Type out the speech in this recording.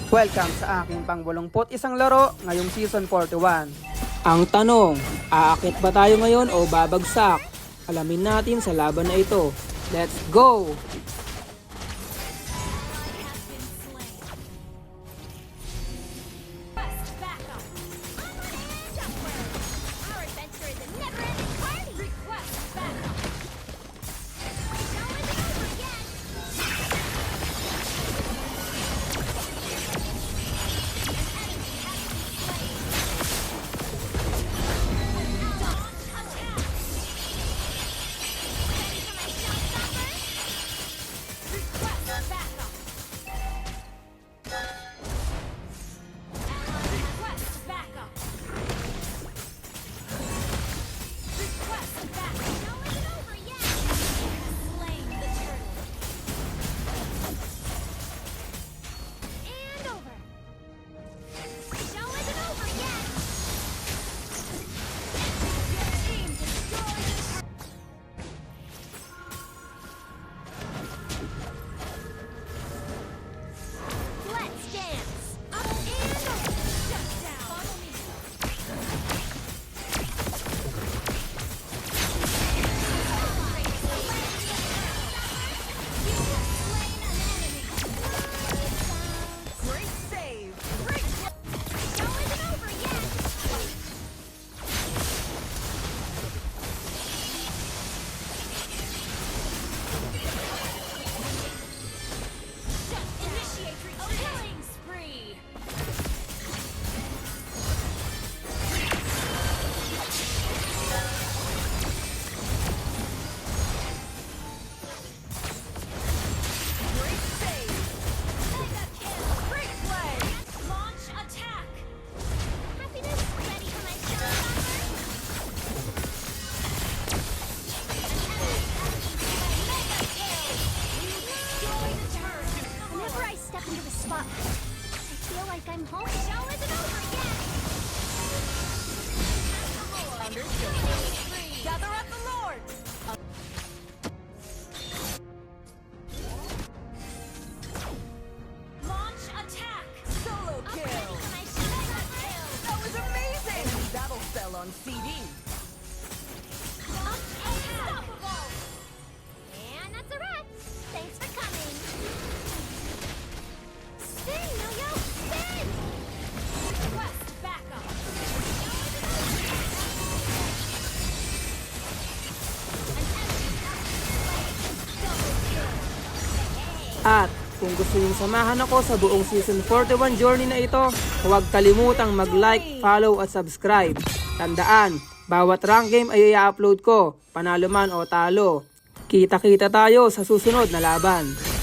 Welcome sa aking pang-81 laro ngayong Season 41. Ang tanong, aakit ba tayo ngayon o babagsak? Alamin natin sa laban na ito. Let's go! I'm home. Show isn't over yet. Understood. Gather up the lords. Launch attack. Solo kill. That was amazing. That'll sell on CD. Unstoppable. And that's a wrap. Thanks for coming. Spin, Yo-Yo. Spin. Request backup. At kung gusto niyong samahan ako sa buong Season 41 journey na ito, huwag kalimutang mag-like, follow at subscribe. Tandaan, bawat rank game ay i-upload ko, panalo man o talo. Kita-kita tayo sa susunod na laban.